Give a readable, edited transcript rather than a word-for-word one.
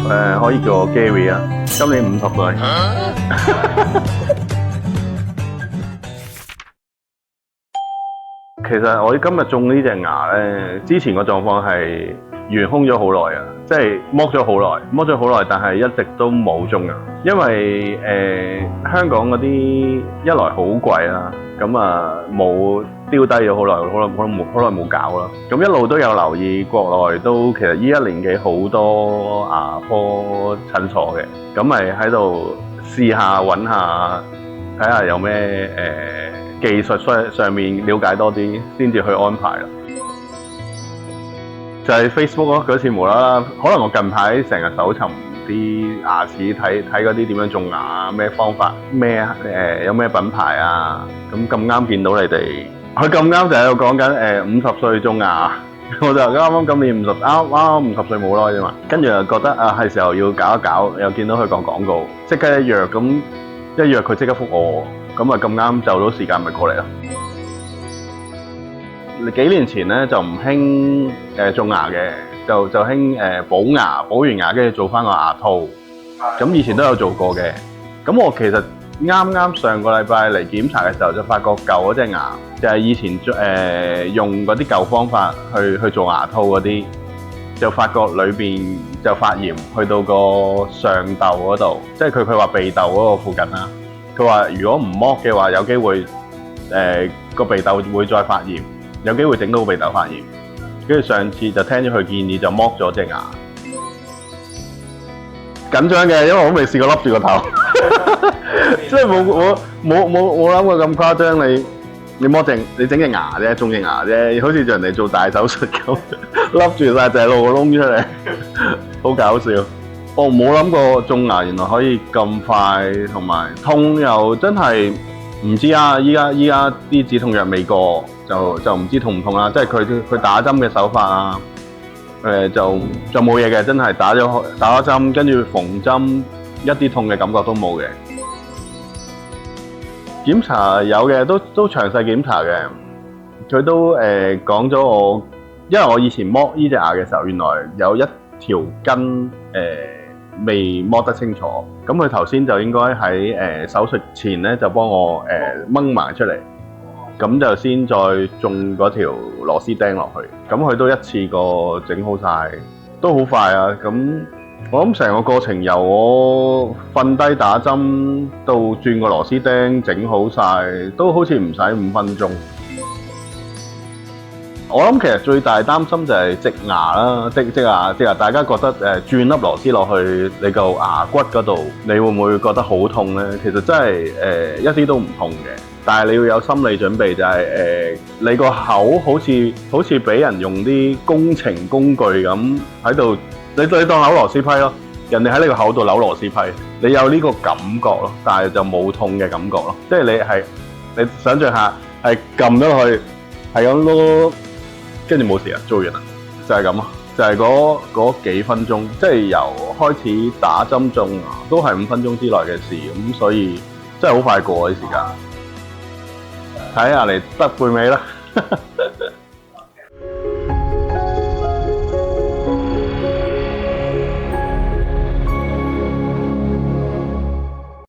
可以叫我 Gary 啊，今年50歲。其實我今日種呢隻牙咧，之前個狀況係懸空咗好耐啊，即係剝咗好耐，但係一直都冇種牙，因為香港嗰啲一來好貴啦，咁啊冇丟低咗好耐冇搞啦，咁一路都有留意國內都其實呢一年幾好多牙科診所嘅，咁咪喺度試下揾下睇下有咩技術上面了解多啲，先至去安排啦。就係 Facebook 咯，嗰次無啦啦，可能我近排成日搜尋啲牙齒，睇嗰啲點樣種牙，咩方法，有咩品牌啊，咁啱見到你哋，佢咁啱就喺度講緊50歲種牙，我就啱啱今年啱50歲冇耐啫嘛，跟住又覺得啊係時候要搞一搞，又見到佢講廣告，即刻一約佢即刻覆我。咁啊咁啱就到時間咪過嚟咯。幾年前咧就唔興種牙嘅，就興補牙，補完牙跟住做翻個牙套。咁以前都有做過嘅。咁我其實啱上個禮拜嚟檢查嘅時候就發覺舊嗰隻牙就係以前用嗰啲舊方法去做牙套嗰啲，就發覺裏邊就發炎，去到個上竇嗰度，即係佢話鼻竇嗰個附近啦。佢話如果唔剝嘅話，有機會個鼻竇會再發炎，有機會整到個鼻竇發炎。跟住上次就聽咗佢建議，就剝咗隻牙。緊張嘅，因為我都未試過笠住個頭，即係冇諗過咁誇張。你整隻牙啫，種隻牙啫，好似人哋做大手術咁，笠住晒就係露個窿出嚟，好搞笑。我冇諗過種牙原來可以咁快，同埋痛又真係唔知啊！依家啲止痛藥未過，就唔知痛唔痛啦。即係佢打針嘅手法啊，就冇嘢嘅，真係打咗針，跟住縫針，一啲痛嘅感覺都冇嘅。檢查有嘅，都詳細檢查嘅。佢都講咗我，因為我以前剝呢隻牙嘅時候，原來有一條筋未剝得清楚，咁佢頭先就應該喺手術前咧就幫我掹埋出嚟，咁就先再種嗰條螺絲釘落去，咁佢都一次過整好晒，都好快啊！咁我諗成個過程由我瞓低打針到轉個螺絲釘整好晒，都好似唔使5分鐘。我諗其實最大擔心就係植牙啦，植牙，大家覺得轉粒螺絲落去你個牙骨嗰度，你會唔會覺得好痛呢？其實真係一啲都唔痛嘅，但係你要有心理準備，就係你個口好似俾人用啲工程工具咁喺度，你當扭螺絲批咯，人哋喺你個口度扭螺絲批，你有呢個感覺咯，但係就冇痛嘅感覺咯，即係你想象下係撳咗去，係咁碌。跟住冇事啊，做完啦，就係咁咯，就係嗰幾分鐘，即係由開始打針種牙都係5分鐘之內嘅事，咁所以真係好快過啲時間。睇下嚟得背尾啦〜